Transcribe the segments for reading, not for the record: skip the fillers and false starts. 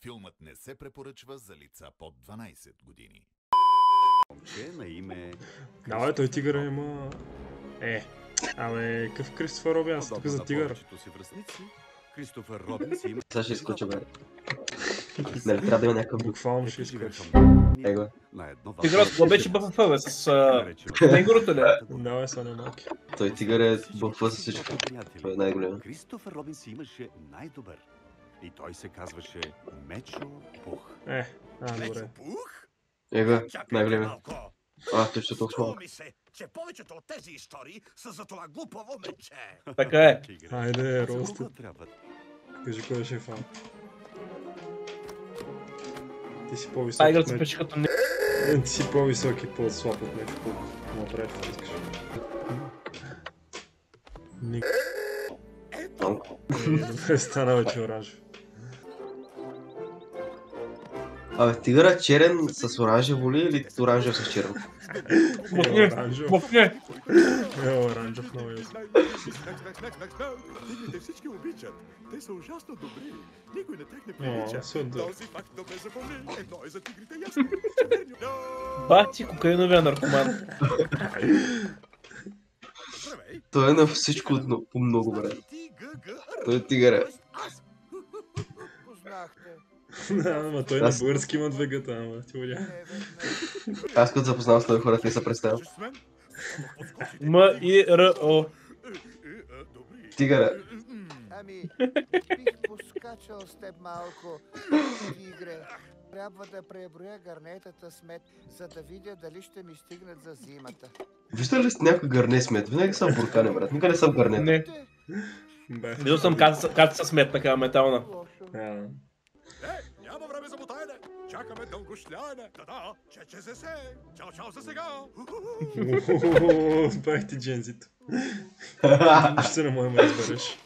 Филмът не се препоръчва за лица под 12 години. На име... Давай, той тигъра има... Абе, какъв Кристофър Робин, аз тук за тигъра. Кристофър Робин си има... Сега ще изключа, бе. Нали, трябва да има някакъв... Буквално ще изкаш. Его. Тигърът какво беше БФФ, бе? С негрото ли? Давай, са не малки. Той тигър е бъфа с всичко. Той е най-голям. Кристофър Робин си имаше най-добър. И той се казваше Мечо Пух. Добре. Его, най-голям. Точно толкова малко. Че повечето от тези истории са за това глупаво мече. Така е. Хайде, Рости. Кажи кой е шефа. Ти си по-висок Тайгър от се мен. пеше като не... Ти си по-висок и по-слаб от мен. Какво направиш, това искаш? Добре, стана вече оранжев. Абе, тигъра черен с оранжево ли или оранжев с черен? Мъкне! Оранжев много ясно. Тигрите всички обичат. Те са ужасно добри. Никой на тях не прилича. Този факт добре запомни. Едно е за тигрите ясно. Бати кокаиновия наркоман. Той е на всичко по много, бре. Той е тигър. Ама той на български има две гъта, ама ти водя. Аз като запознавам с този хората не се представям. М-И-Р-О. Тигъра. Ами, бих поскачал с теб малко, тигре. Трябва да преброя гарнетата с мед, за да видя дали ще ми стигнат за зимата. Виждали ли сте някой гърне с мед? Винаги съм буркане, брат. Никога не съм гърнета. Не. Виждал съм каца с мед, така метална. Няма време за мотаене. Чакаме дългошляне. Да, чече се. Чао за сега. Бах ти джензито. Нищо не може да ме разбереш.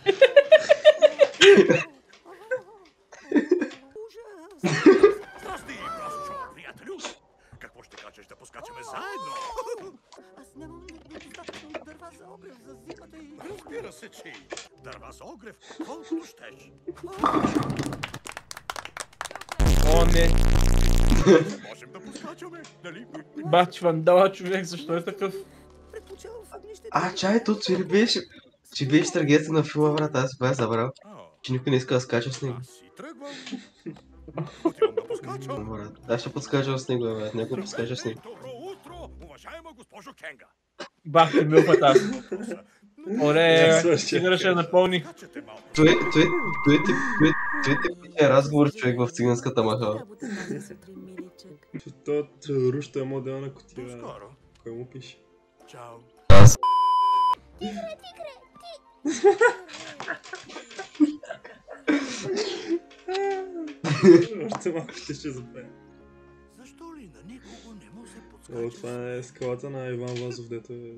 Здрасти, прасчо, приятелю. Какво ще кажеш да поскачаме заедно? Аз нямам достатъчно дърва за огрев за зимата и... Разбира се, че дърва за огрев, колкото щеш. О, не. Можем да поскачаме, нали? Бати вандала, човек, защо е такъв? Чай, тут че беше трагедията на филма, брат. Аз бях забрал, че никой не иска да скача с него. Аз си тръгвам. Отивам да поскачам. Брат, аз ще подскачам с него, брат. Някой подскача с него. Добро утро, уважаема госпожо Кенга. Бахте милфът аз. Оле, тигъра ще напълни. Той е разговор човек в циганската махала. То Руща е моделна котия. Кой му пише? Чао. Аз. Още малко ще запея. Защо ли на никого не му се подскача? Това е скалата на Иван Вазов, дето е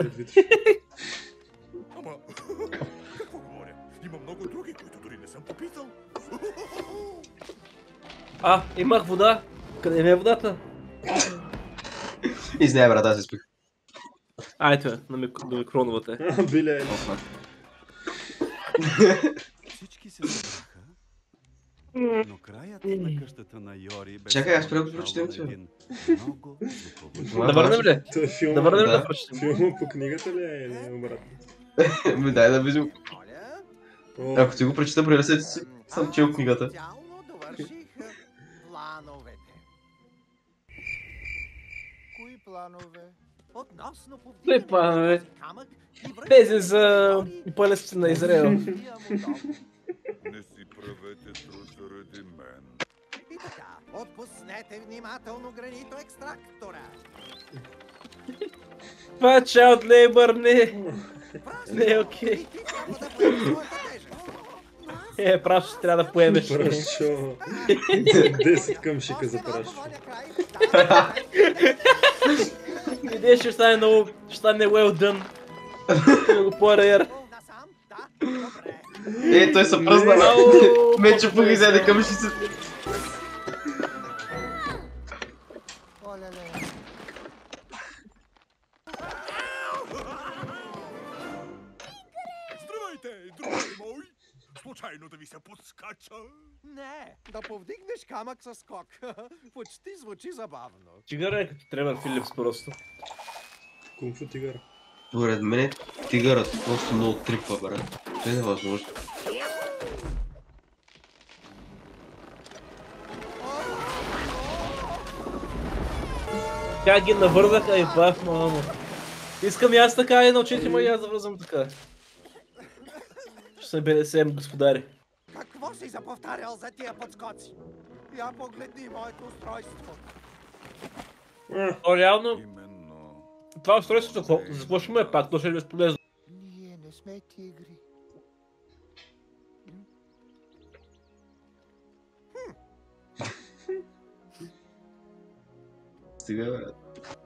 витър. Ама, какво говоря? Има много други, които дори не съм попитал. Имах вода. Къде ми е водата? Извиняй, брат, аз изпих. Ето е, на микроновата. Биле. Всички се събраха, но краят на къщата на Йори беше... Чакай, аз пряко прочетем това. Много Да върнем ли? Това е филма. Да върнем ли Да. да прочетем? Филма по книгата ли е или обратно? Дай да видим. Ако ти го прочита, преди да съм чел книгата. Идеално довърших плановете. Кои планове? Относно Кои планове? Тези за палестите на Израел. Не си правете труд заради мен. И така, отпуснете внимателно гранитоекстрактора. Това е child labor, не е окей. Ти трябва да поемеш своята тежест. Прашо, ще трябва да поемеш. Прашо. 10 къмшика за прашо. Идея ще стане много, ще стане well done. Много по-рейър. Той се пръзна. Мечо пък изяде към ще се... Здравейте, други мои! случайно да ви се подскача? Не, да повдигнеш камък със скок. Почти звучи забавно. Тигър е като Тревър Филипс просто. Кунг-фу тигър. Поред мен тигърът просто много трипва, брат. Това е невъзможно. Как ги навърнаха и бах, мамо. Искам и аз така и научите ме и аз да връзвам така. Ще съм БДСМ, господари. Какво си заповтарял за тия подскоци? Я погледни моето устройство. О, реално, Именно. това устройството, за какво ще му е пак, то ще е безполезно. Ние не сме тигри. Сега, брат.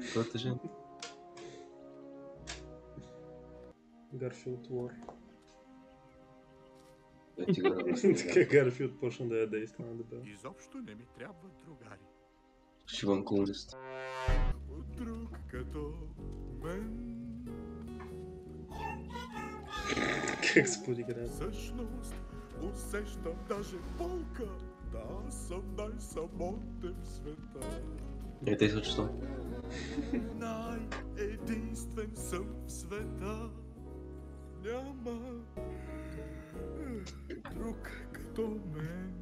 Това е тъжен. Гарфилд Лор. Тигърът. Така Гарфилд почна да я действа на дебел. Изобщо не ми трябва другари. Шиван колонист. Друг като мен. Как се подиграе? Всъщност усещам даже болка. Да, съм най-самотен в света. Не, те случи това. Най-единствен съм в света. Няма друг като мен.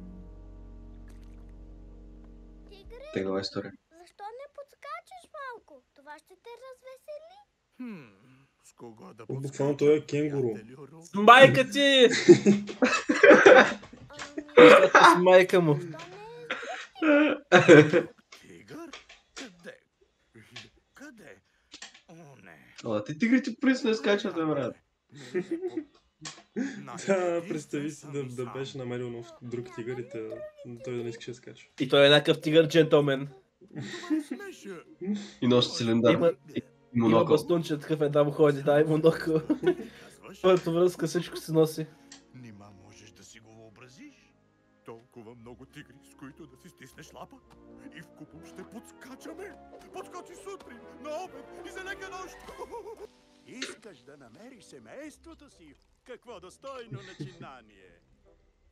Тегава история. Защо не подскачаш малко? Това ще те развесели. С кого да Буквално той е кенгуру. С майка ти! С майка му. Тигър? Къде? Къде? О, не. Ала, ти тигрите принц не скачат, бе, брат. Да, представи си да беше намерил нов друг тигър и той да не искаше да скача. И той е някакъв тигър джентлмен. И носи цилиндър. Има Монокъл. бастунче, такъв една му ходи, да, и монокъл. Първата връзка всичко се носи. Нима можеш да си го въобразиш? Толкова много тигри, с които да си стиснеш лапа и вкупом ще подскачаме. Подскочи сутрин, на обед и за лека нощ. Искаш да намериш семейството си? Какво достойно начинание!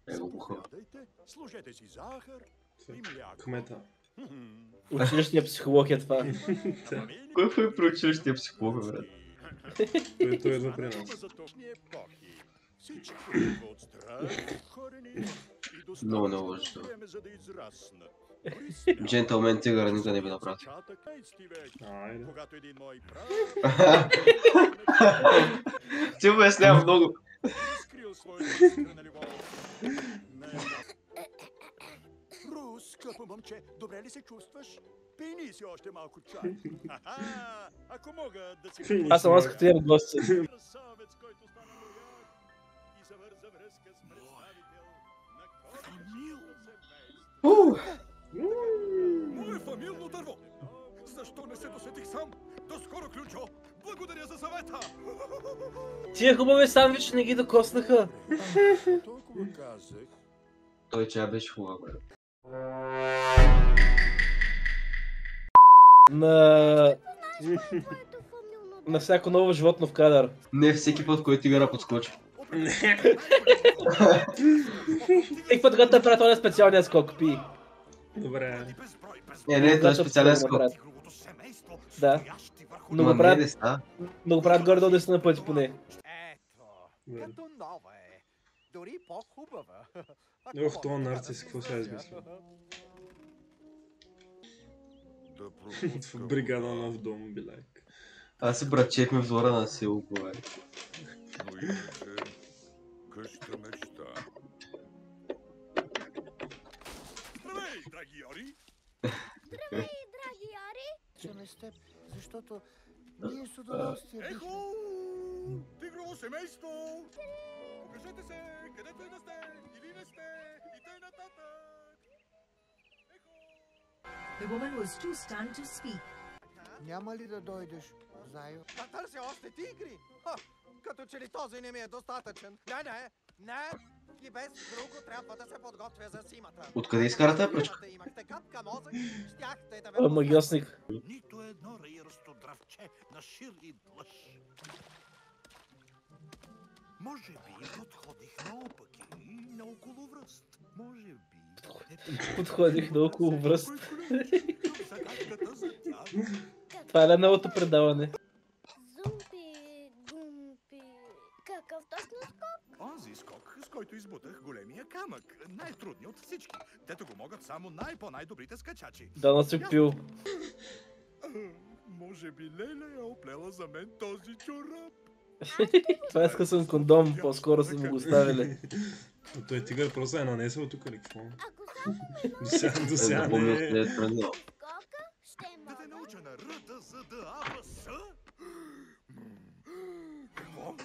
Заповядайте, служете си захар и мляко. Кмета. Училищния психолог е това. Кой е при училищния психолог, брат? Той едва при нас. Всичко идва от страх, корени и Много не лъжи това. време, за да израснат. Джентълмен тигър никога не би направил. Айде. Когато един мой прав Ти обяснява много. скрил своята искрена любов. Рус, скъпо момче, добре ли се чувстваш? Пини си още малко чай. Ако мога да си... Аз съм аз като имам гости. Красавец, който стана лоял и завърза връзка с представител на коренното семейство. Мое фамилно дърво! Защо не се досетих сам? До скоро, ключо! Благодаря за съвета! Тия хубави сандвичи не ги докоснаха. Толкова казах. Той чая беше хубав, брат. На всяко ново животно в кадър. Не всеки път, който тигъра подскочи. Всеки път, когато направи този специалния скок, пи. Добре. Не, това е специален скок. Да. Но Ма го не, правят, не ста. но го правят горе-долу 10 на пъти поне. Ето, като нова е. Дори по-хубава. Ох, това нарцис, какво сега измисля? В бригада нов дом, билайк. Аз си братчет ми в двора на село, бе. Но иначе, къща мечта. Здравей, драги Йори! Здравей, драги Йори! Чеме с теб, защото ние с удоволствие бихме... Ехо! Тигрово семейство! Покажете се, където и да сте, или не сте, и тъй нататък! The woman was too stunned to speak. Няма ли да дойдеш, Зайо? Да търся още тигри? Ха, като че ли този не ми е достатъчен. Не! И без друго трябва да се подготвя за зимата. Откъде изкара тази пръчка? Имахте капка мозък, щяхте да ме... Магиосник. Нито едно раирасто дръвче на шир и длъж. Може би подходих наопаки и на околовръст. Може би... Подходих на около връст. Загадката за тях. Това е новото предаване. Зумпи, гумпи. Какъв точно скок? Онзи скок, с който избутах големия камък. Най-трудният от всички. Дето го могат само най-добрите скачачи. Да носи пил. Може би Леля е оплела за мен този чорап. Това е скъсан кондом, по-скоро са му го ставили. Но той тигър просто е нанесъл тук или какво? Ако До сега не е. скока, ще Да те мога. науча на Р, Д, З, Д, А, Б, С. Какво?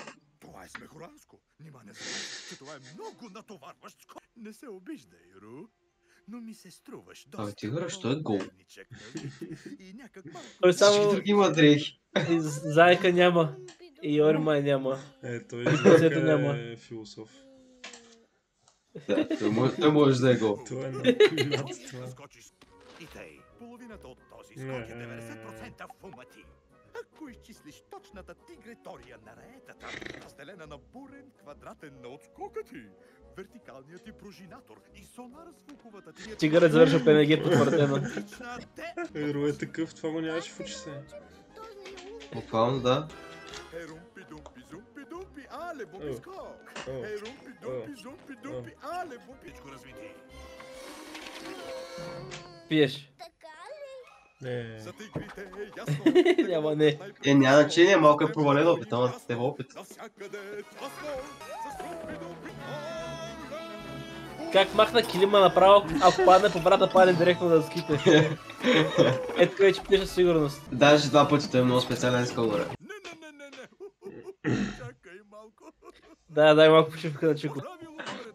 Това е смехоранско. Нима не знаеш, че това е много натоварващ скок. Не се обиждай, Ру. Но ми се струваш доста... Абе, тигъра, що е гол? модерничък, нали? И някак малко... Той Всички само други има дрехи. Зайка няма. И Йори май няма. Той Сето няма. е философ. Да, той може да е гол. Това е над това. И тъй, половината от този скок е 90% в ума ти. Ако изчислиш точната тигретория на раетата, разделена на бурен квадратен на отскока ти, вертикалният ти пружинатор и сонар с звуковата ти... Тигърът завършва ПНГ потвърдено. Ру е такъв, това го нямаше в очи се. Буквално, да. Ерумпи думпи зумпи думпи, але бумпи скок. Ерумпи думпи зумпи думпи, але бумпичко развити. Пиеш. Не. За тигрите е ясно. Няма не. Няма значение, малко е провален опит, ама те в опит. Навсякъде е ясно. За зумпи думпи. Как махна килима направо, ако падне по брата, падне директно на ските. Ето вече пише сигурност. Даже два пъти, той е много специален скок, бре. Чакай малко. Да, дай малко почивка на Чико. Правило номер 1.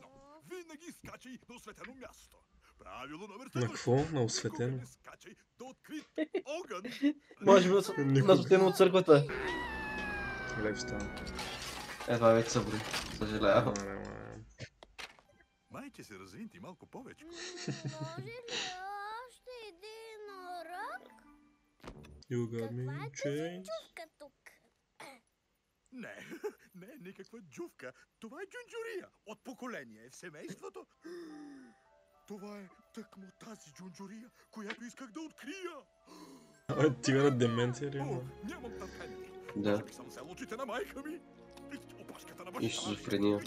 Винаги скачай до осветено място. Правило номер 2. На какво? На осветено? Скачай до открит огън. Може би насветено от църквата. Лев става. Това вече са брои. Съжалявам. Майче се развинти малко повече. Може ли още един урок? You got me Каква е тази changed. чувка тук? Не, не е никаква джувка. Това е джунджурия. От поколение в семейството. Това е тъкмо тази джунджурия, която исках да открия. Тигърът деменция ли има? Нямам търпение. Да. Може би съм взел очите на майка ми. Опашката на И баща ми. шизофрения.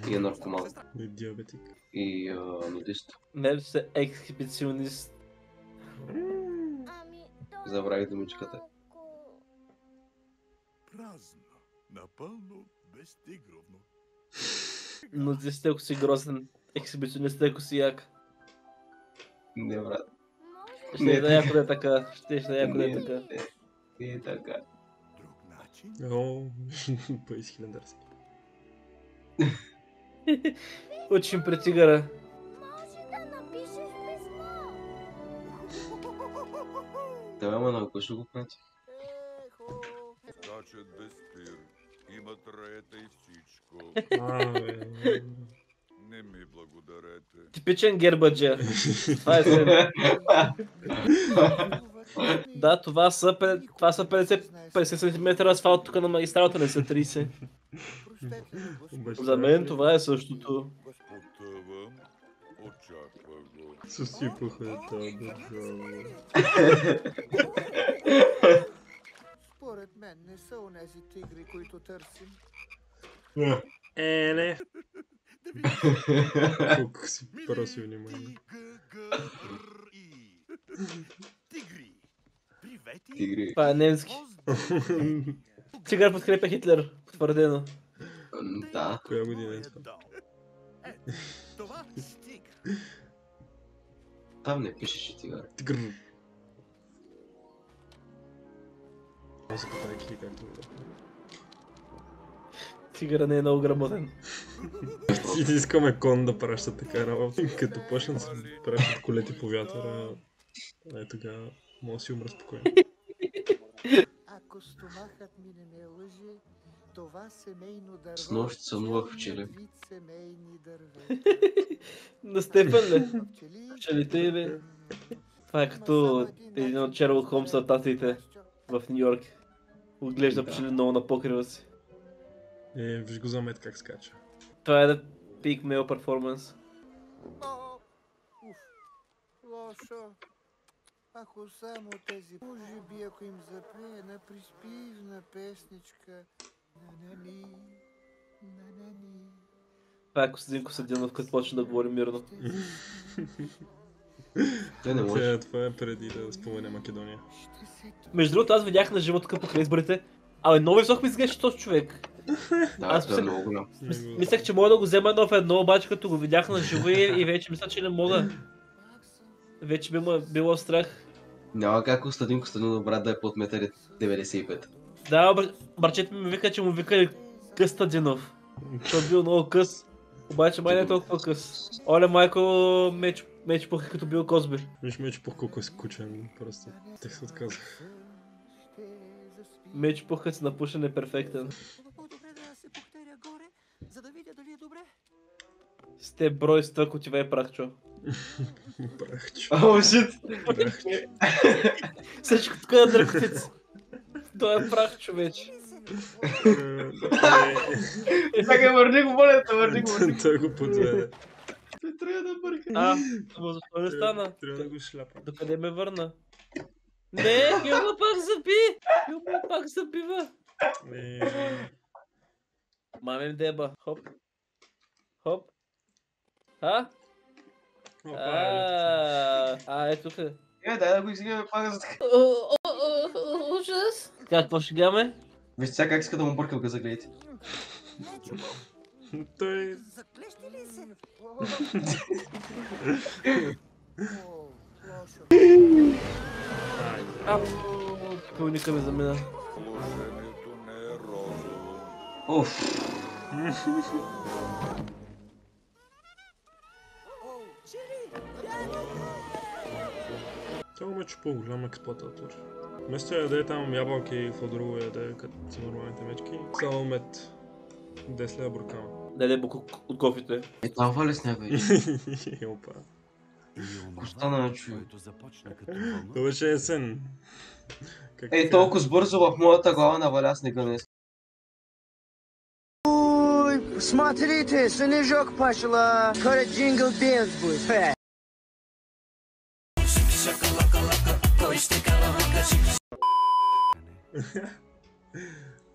И е наркоман. И диабетик. И нудист. Не се ексхибиционист. Ами, Забравих думичката. Празно. Напълно безтигровно. Но ти сте, ако си грозен. Ексхибиционист, ако си як. Не, брат. Ще да яко да е така. Ще да яко да е така. Не е така. О, Паис Хилендарски. Учим при тигъра. може да напишеш писмо. Да, ама на кой ще го прати? Скачат без спир. Имат раета и всичко. Не ми благодарете. Типичен гербаджия. Това е след. Да, това са 50 см асфалт тук на магистралата, не са 30. За мен това е същото. Потъвам, очаква го. Съсипаха тази държава. Според мен не са онези тигри, които търсим. Не. Колко си проси внимание. Тигри. Привети. Тигри. Това е немски. Тигър подкрепя Хитлер. Потвърдено. Да. Коя година е това? Това стига. Там не пишеше тигър. Тигър. Запитайки както да. Тигъра не е много грамотен. И искаме кон да праща така работа. Като почнат да се пращат колети по вятъра, тогава може да си умра спокойно. Ако стомахът ми не ме лъже, това семейно дърво С нощ сънувах пчели. вид семейни дървета. На Стефан ли? Пчелите или? Това е като един от Шерлок Холмс на татите в Нью Йорк. Отглежда пчели много на покрива си. Виж го за мет как скача. Това е да пик мейл перформанс. Лошо. Ако само тези, може би ако им запее една приспивна песничка. На-на-ни, на-на-ни. Това е Костадин Костадинов, като почне да говори мирно. Той не може. Това е преди да спомене Македония. Между другото, аз видях на живо тук покрай изборите. Абе, много висок ми изглеждаше този човек. Да, той е много голям. Мислех, че мога да го взема едно в едно, обаче като го видях на живо и вече мисля, че не мога. Вече би било страх. Няма как Костадин Костадинов, брат, да е под 1,95 м. Да, бърчет ми вика, че му викали Къстадинов. Той бил много къс. Обаче май не е толкова къс. Оле, майко меч пуха като бил Козби. Виж меч пуха колко е скучен, просто. Те се отказах. Меч пуха си напушен е перфектен. По-добре да се повторя горе, за да видя дали е добре. Сте брой с тък отива и прахчо. Прахчо. О, шит! Всичко тук е дръхтиц. Той е прахчо вече. Чакай, върни го, моля те, върни го. Той го подведе. Той трябва да бърка. Ама защо не стана? Трябва да го шляпа. Докъде ме върна? Не, Гилма пак заби! Гилма пак забива! Мамим деба, хоп. Хоп. А? Ето тук. Дай да го изигаме пак за така. Ужас! Какво ще гаме? Вижте сега как иска да му бърка в газа, гледайте. Той... Заклещи ли се? Пълника ми замина. Положението не е розово. Оф. Това меч е по-голям експлоататор. Вместо яде там ябълки и какво друго яде, като са нормалните мечки, само мед 10 лева буркана. Даде бук от кофите. Там вали с него. Опа. Остана на чуй. Това беше есен. Ей, толкова бързо в моята глава наваля снега днес. Смотрите, снежок пошла. Скоро джингл белс будет.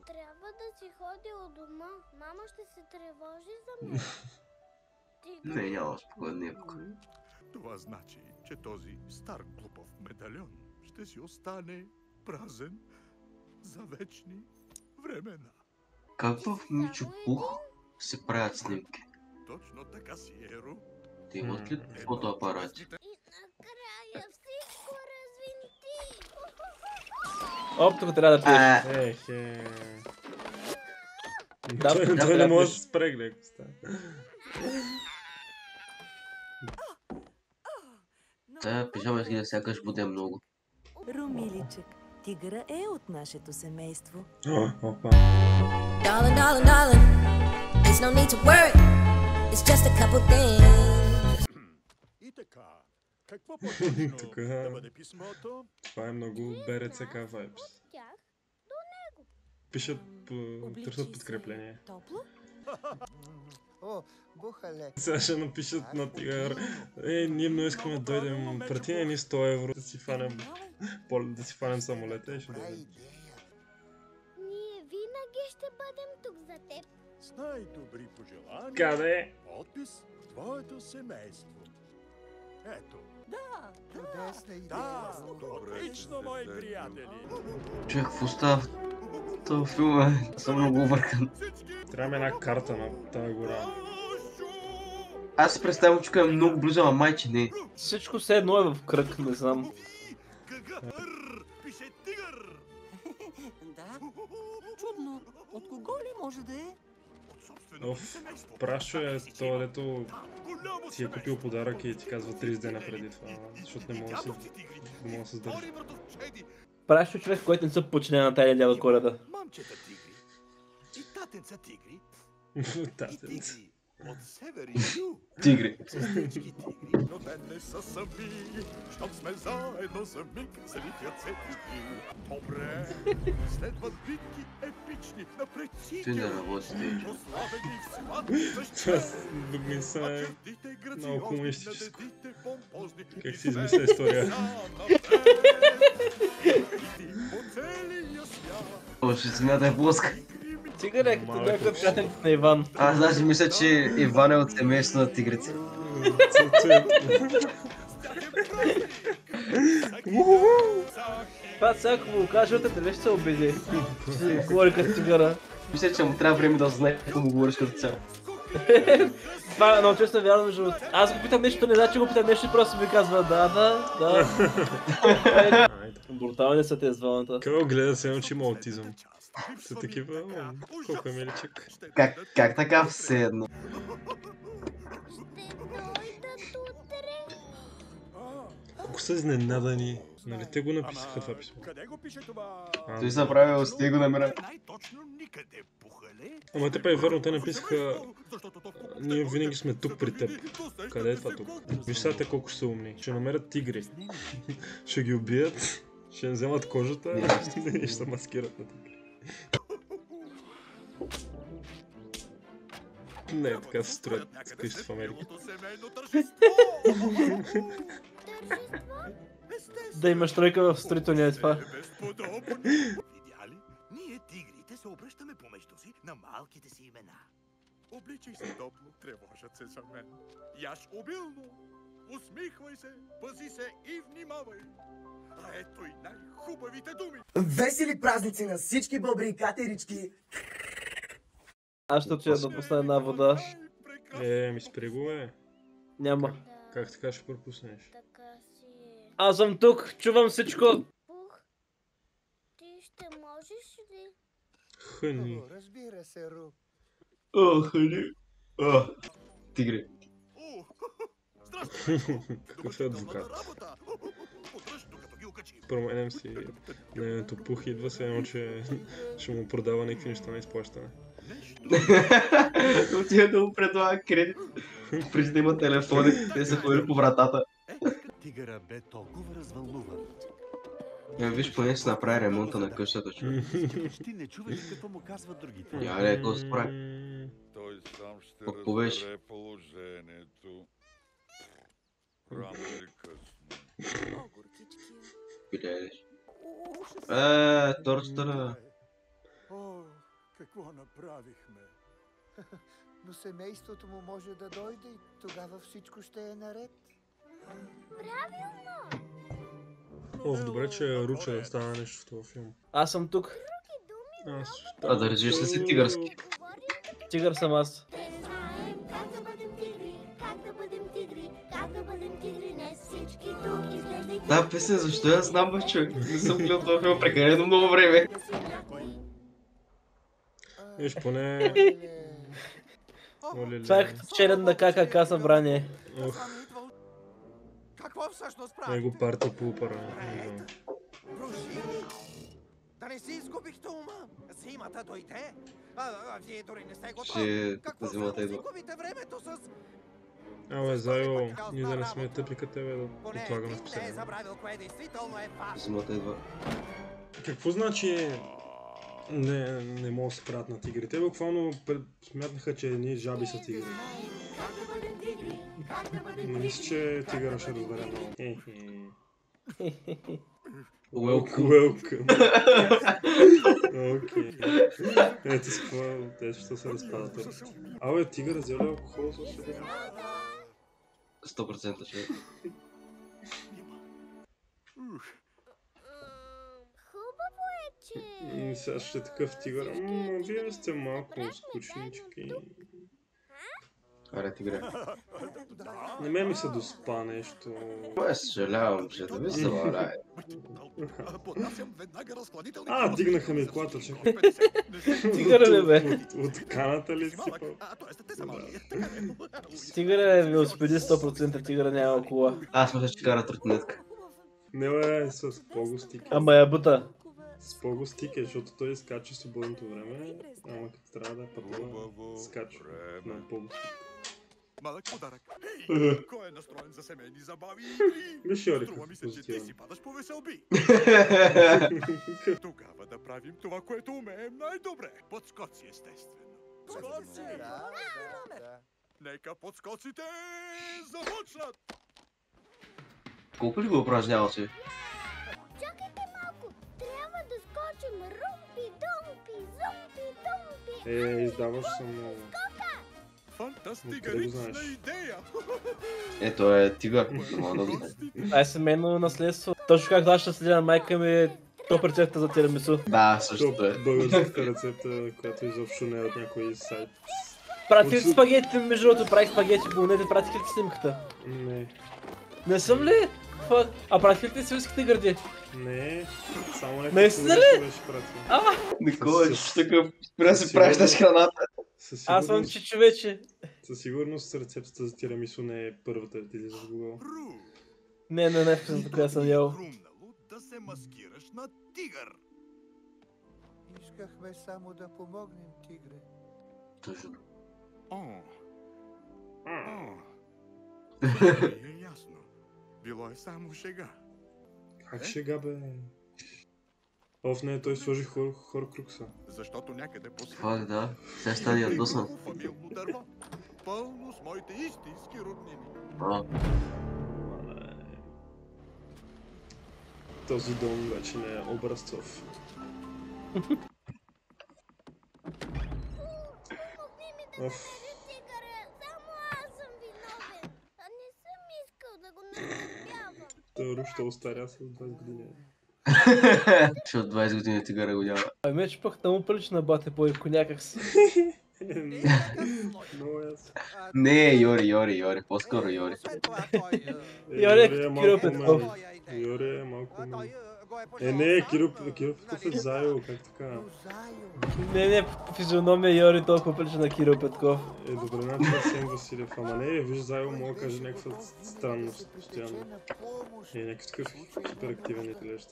Трябва да си ходи от дома. Мама ще се тревожи за мен. Не, няма спокойно, спокойно. Това значи, че този стар глупав медальон ще си остане празен за вечни времена. Как в Мичо Пух се правят снимки? Точно така си, Еро. Те имат ли фотоапарати? И накрая всичко развинти. Оп, тук трябва да пиеш. Ехе. Да, Той не може да се спрегне, ако става. Тая пижама изглежда сякаш буде много. Румиличък, тигъра е от нашето семейство. Опа. Darling, darling, darling, there's no need to worry. It's just a couple things. И така, какво по-точно Тук да бъде писмото? това е много БРЦК vibes. Пишат, търсят подкрепление. Топло? О, бухале. Сега ще напишат на тигър. Ние много искаме да дойдем. Прати ни 100 евро да си фанем да си фанем самолета и ще дойдем. Ние винаги ще бъдем тук за теб. С най-добри пожелания. Къде? Подпис твоето семейство. Ето. Да, Чудесна идея. Да, отлично, мои приятели. Човек, какво става в този филм, е? Съм много объркан. Трябва една карта на тази гора. Аз си представям, че е много близо, ама майче не. Всичко все едно е в кръг, не знам. Пише тигър! да. Чудно. От кого ли може да е? Оф, Прашо е това, дето ти е купил подарък и ти казва 30 дена преди това, защото не мога да се сдържи. Прашо човек, който не се починя на тая дяла Коледа. Мамчета тигри и татенца тигри. Татенца. От север и юг. Тигри. Всички тигри, но те не са сами. Щом сме заедно за миг, за лихят се тигри. Добре, следват битки епични, напред Ти не работи, ти. прославени в схватки Това защитени. мисля е Чертите много грациозни, комунистическо. надедите помпозни. Как си измисля история? По целия свят. О, ще земята е плоска. Тигър е като някакъв приятел на Иван. Аз даже мисля, че Иван е от семейство на тигрици. Това всяко му каже, от дали ще се обиди. Ще си говори като тигъра. Мисля, че му трябва време да знае какво му говориш като цяло. Това е много често вярно между другото. Аз го питам нещо, не знам, че го питам нещо и просто ми казва да. Брутални са тези двамата. Какво гледа се, че има аутизъм? Са такива, колко е миличък. Как така все едно? Колко са изненадани. Нали те го написаха това писмо? Къде го пише това? Той се направил, стига го намира. Най-точно никъде, пухале. Ама те па и верно, те написаха: ние винаги сме тук при теб. Къде е това тук? Виж сега те колко ще са умни. Ще намерят тигри. Ще ги убият. Ще им вземат кожата и ще маскират на тигри. Не, така се строят къщи в Америка. Да имаш тройка в строителния това. Видяли? Ние тигрите се обръщаме помежду си на малките си имена. Обличай се топло, тревожат се за мен. Яш обилно, усмихвай се, пази се и внимавай. А ето и най-хубавите думи. Весели празници на всички бъбри и катерички! Аз ще отида да пусна една вода. Ми спри го, бе. Няма. Как така ще пропуснеш? Аз съм тук, чувам всичко. Ти ще можеш ли? Хъни. Разбира се, Ру. О, хъни. О, тигри. Какъв е адвокат? Променям си нейното пух, идва се едно, че ще му продава някакви неща на изплащане. Отива да му предлага кредит. Преди да има телефони, те са ходили по вратата. Тигъра бе толкова развълнуван. Виж, поне си направи ремонта на къщата, човек. Почти не чували какво му казват другите. Я ли, какво се прави? Той сам ще Какво беше? разбере положението. Рано или късно. Видеш? Торчтара. О, какво направихме? Но семейството му може да дойде и тогава всичко ще е наред. Правилно! О, добре, че Руча да стана нещо в този филм. Аз съм тук. А да режиш ли си тигърски? Тигър съм аз. Как да бъдем тигри, как да бъдем тигри, как да бъдем тигри, не всички тук изглеждайте. Да, песен, защо я знам, бе, човек? Не съм гледал този филм прекалено много време. Виж, поне... Това е като черен на ККК събрание. Какво всъщност прави? Него парта по упара. Да не си изгубихте ума? Зимата дойде. Вие дори не сте готови. Ще Какво зимата идва. губите времето с... Абе, Зайо, ние да не сме тъпи като тебе да отлагаме в Не е последния. забравил кое действително е важно. Зимата идва. Какво значи не могат да се правят на тигри? Те буквално смятнаха, че ние жаби са тигри. Не мисля, че тигъра ще разбере много. Welcome. Окей. Ето с какво, те ще се разпадат. Абе, тигър взел ли алкохол с себе? 100% човек. Хубаво е, че... И сега ще е такъв тигър. Вие сте малко скучнички. Аре, тигре. На мен ми се доспа нещо. Аз съжалявам, че да ви се валяе. Дигнаха ми колата, чакай. Тигъра ли, бе? От каната ли си? Тигъра е велосипедист 100%, тигъра няма кола. Аз мисля, че кара тротинетка. Не, бе, с пого-стик. Ама я бута. С пого-стик е, защото той изкача свободното време, ама като трябва да пътува, скача на пого-стик. Малък подарък. Хей, кой е настроен за семейни забави и игри? Виж Йорик, Струва ми се, че ти си падаш по веселби. Тогава да правим това, което умеем най-добре. Подскоци, естествено. Подскоци! Нека подскоците започнат! Колко ли го упражнява си? Чакайте малко, трябва да скочим румпи, думпи, зумпи, думпи. Издаваш само... Фантастигарична идея! Ето е тигър. Мога да го знае. Това е семейно наследство. Точно както аз ще следя на майка ми топ рецепта за тирамису. Да, същото е. Българската рецепта, която изобщо не е от някой сайт. Пратих спагети, между другото, правих спагети, болнете, пратих ли снимката? Не. Не съм ли? А пратих ли свинските гърди? Не, само някакво наистина ли? беше пратил. Никола, такъв, спира да си пращаш храната. Аз съм чичо вече. Със сигурност рецептата за тирамису не е първата ти излиза в Google. Не, за която съм ял. Да се маскираш на тигър. Искахме само да помогнем, тигре. Точно. Е ясно. Било е само шега. Как шега, бе? Оф, не, той сложи хоркрукса. Защото някъде по света... Това ли, да? Сега стане ядосан. Фамилно дърво. Пълно с моите истински роднини. Този дом вече не е образцов. Оф. Торо ще остаря с 20 години. Ще от 20 години тигъра го няма. Ами че пък много прилича на бате бойко някак си. Не, Йори, по-скоро Йори. Йори е Кирил Петков. Йори е малко... Не, Кирил Петков е Зайо, как така? Не, физиономия Йори толкова прилича на Кирил Петков. Добре, значи Асен Василев, ама не, виж Зайо мога да каже някаква странност постоянно. Някакъв такъв хиперактивен и телещ.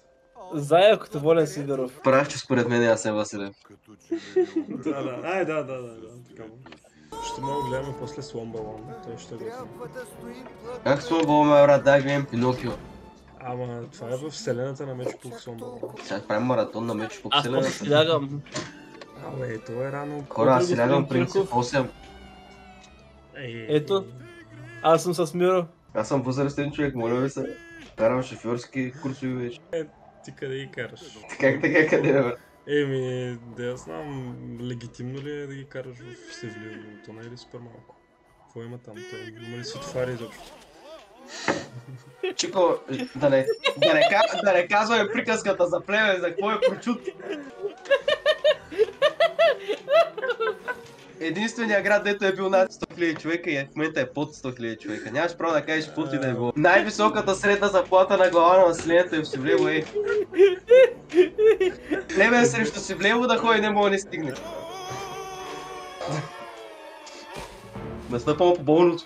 Зая като Волен Сидоров. Прав, че според мен е Асен Василев. Да, така му. Ще мога да гледаме после Сломбалон, той ще го знае. Как Сломбалон, ме брат, да гледам Пинокио. Ама това е в вселената на Мечо Сломбалон. Сега правим маратон на Мечо вселената. Аз си лягам. Абе, това е рано. Хора, аз си лягам принцип 8. Ето, аз съм с Миро. Аз съм възрастен човек, моля ви се. Карам шофьорски курсови вече. Ти къде ги караш? Как така, къде бе? Да я знам, легитимно ли е да ги караш в Севлиево, то не е ли супер малко? Какво има там? Има ли светофари изобщо? Чико, да не казваме приказката за племе, за какво е прочут. Единственият град, дето е бил над 100 000 човека и в момента е под 100 000 човека. Нямаш право да кажеш каквото и да е било. Най-високата средна заплата на глава на населението е в Севлиево е. Племен срещу Севлиево да ходи не мога да не стигне. Настъпвам по болното.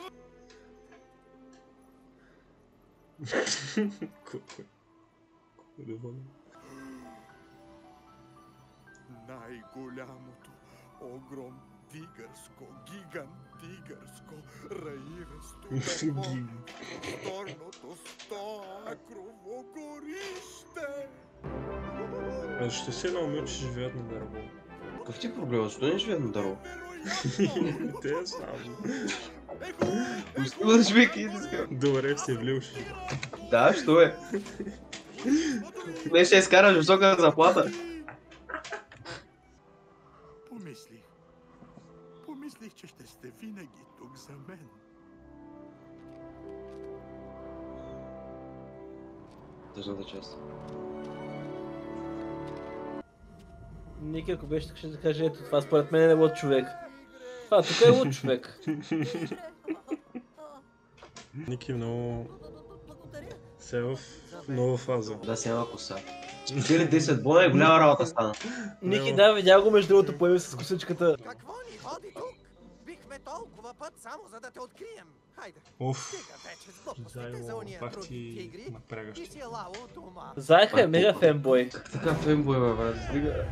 Най-голямото, тигърско, гигантигърско, раивесто, вторното стакрово горище. Защо си наумил, че живеят на дърво? Какъв ти проблем? Защо не живеят на дърво? Те я знам. Пусти човек и иска. Добре, в Севлиево ще живеят. Да, що е? Не ще изкараш висока заплата. Помислих, че ще сте винаги тук за мен. Тъжната част. Ники, ако беше, ще да каже, ето това според мен е луд човек. Това тук е луд човек. Ники много... Се в нова фаза. Да, си има коса. Спечели 10 бона и голяма работа стана. Ники, да, видя го между другото, появи с косичката. Какво ни води тук? Бихме толкова път само за да те открием. Хайде, стига вече с глупостите за уния други тигри и си елало дома. Зайка е мега фенбой. Така фенбой, бе, стига.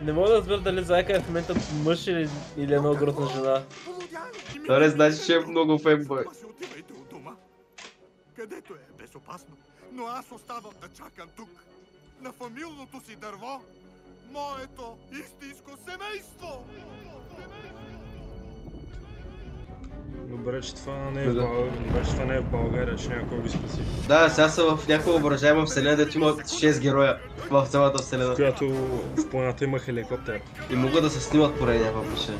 Не мога да разбера дали Зайка е в момента мъж или една огротна жена. Това не значи, че е много фенбой. Отивайте от дома, където е безопасно, но аз оставам да чакам тук, на фамилното си дърво, моето истинско семейство! Добре, че това не е в България, че някой ги спаси. Да, сега са в някаква въображаема вселена, дето има 6 героя в цялата вселена. В която в планата има хеликоптер. И могат да се снимат поне някаква причина.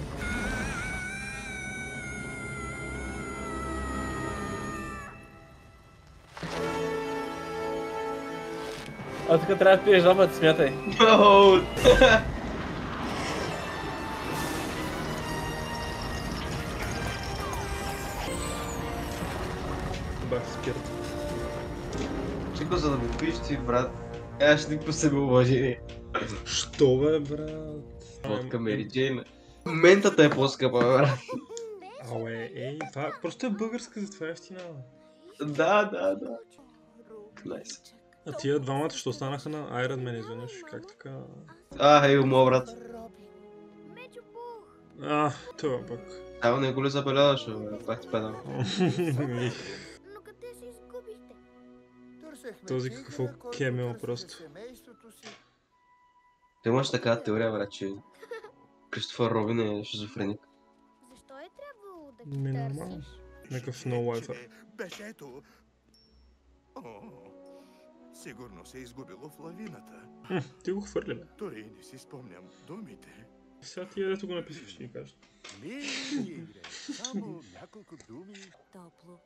А тук трябва да пиеш два пъти, смятай. Бах спират. Чико, за да му пиш ти, брат, нямаш никакво себеуважение. Що бе, брат? Водка Мери Джейн. Ментата е по-скъпа, брат. Ауе, ей, това просто е българска, затова е ефтина. Да. Найс. А тия двамата ще останаха на Iron Man изведнъж, как така? Ей, моя брат. Това пък. Ама не го ли забеляваш, пак ти педам. Този какво кемео просто. Ти имаш така теория, брат, че Кристофър Робин е шизофреник. Защо е трябвало да ги Нормално. Някакъв no life. Беше ето. Сигурно се е изгубило в лавината. Ти го хвърли, бе. Дори не си спомням думите. Сега тия, дето го написах, ще ни кажа. Само няколко думи. Топло,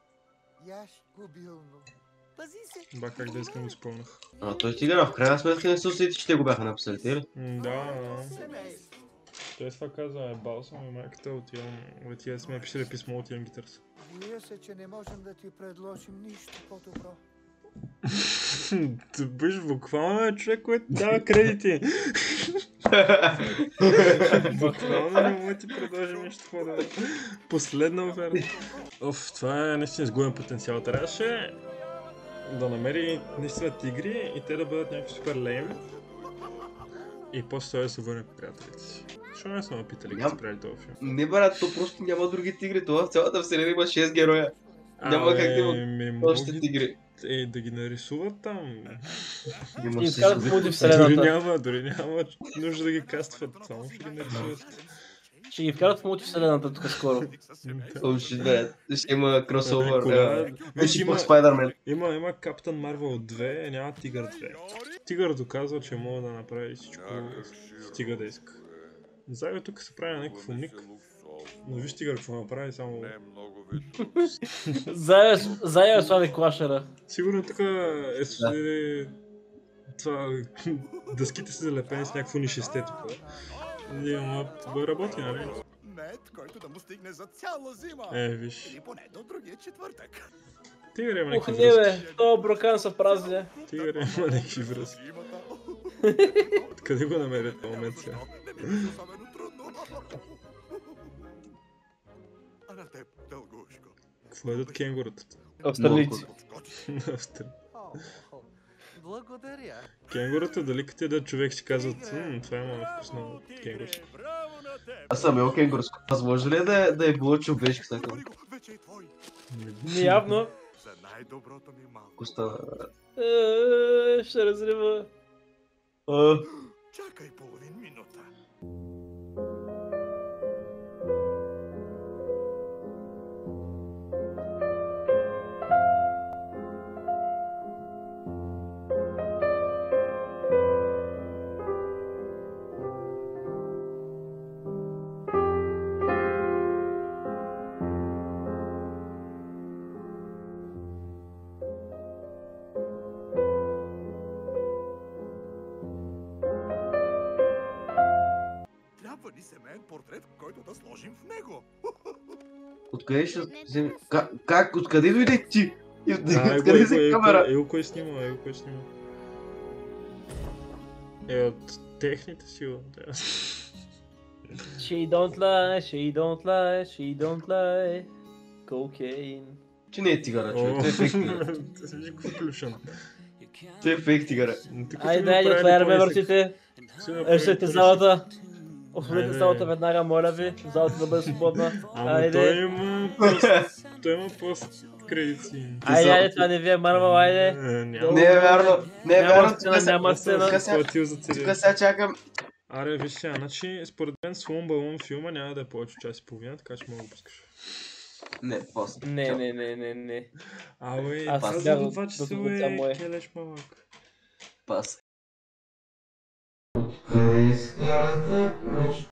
яш губилно. Пази се. Ба, как да искам го спомнях. Той стига, в крайна сметка не се усети, че те го бяха написали, те ли? Да. Той това каза, балсам и майката отива сме писали писмо, отивам ги търся. Вие се, че не можем да ти предложим нищо по-добро. Ти биш буквално човек, който дава кредити. Буквално не мога ти предложи нещо по-добро. Последна оферта. Това е наистина изгубен потенциал. Трябваше да намери наистина тигри и те да бъдат някакви супер лейми. И после това да се върне по приятелите си. Защо не са ме питали, като са правили този филм? Не, брат, то просто няма други тигри. Това в цялата вселена има 6 героя. Няма как да има още тигри. Да ги нарисуват там. Дори няма нужда да ги кастват, само ще ги нарисуват. Ще ги вкарат в мултивселената тук скоро. Ще има кросовър. Вече по Спайдърмен. Има Капитан Марвел 2, няма Тигър 2. Тигър доказва, че мога да направи всичко стига да иска. Зайо тук се прави на някакъв умник. Но виж Тигър какво направи, само... Зайо слави клашера. Сигурно тук е... Дъските са залепени с някакво нишесте тук. Ама работи, нали? Мед, който да му стигне за цяла зима. Виж. Или поне до другия четвъртък. Тигър има някакви връзки. Не бе, това брокан са празни. Тигър има някакви връзки. Къде го намерят в момент сега? А на теб, дългушко. Какво едат кенгурата? Австралийци. Благодаря. Кенгурата, дали като да човек си казват, това има вкусно кенгурско. Аз съм ел кенгурско. Възможно ли е да е било човешко такова? Неявно. За най-доброто ми малко. Коста... Ще разрива. Чакай половин минута. Семейен портрет, който да сложим в него. Откъде ще вземе? Как? Откъде дойде ти? Откъде си камера? Елко е снима. От техните сила. She don't lie. Cocaine. Че не е тигара, човек. Той е фейк тигара. Той е фейк тигара. Айде, отваряме вратите. Ще те залата. Освободете залата веднага, моля ви. Залата да бъде свободна. Ама той има пост-кредити. Айде, това не ви е Марвел, айде. Не е вярно, не е вярно. Няма сцена. Тук сега чакам. Аре, виж сега, значи според мен Слон Балон филма няма да е повече час и половина, така че мога да пускаш. Не, после. Не. Абе, аз за 2 часа е келеш малък. Пас.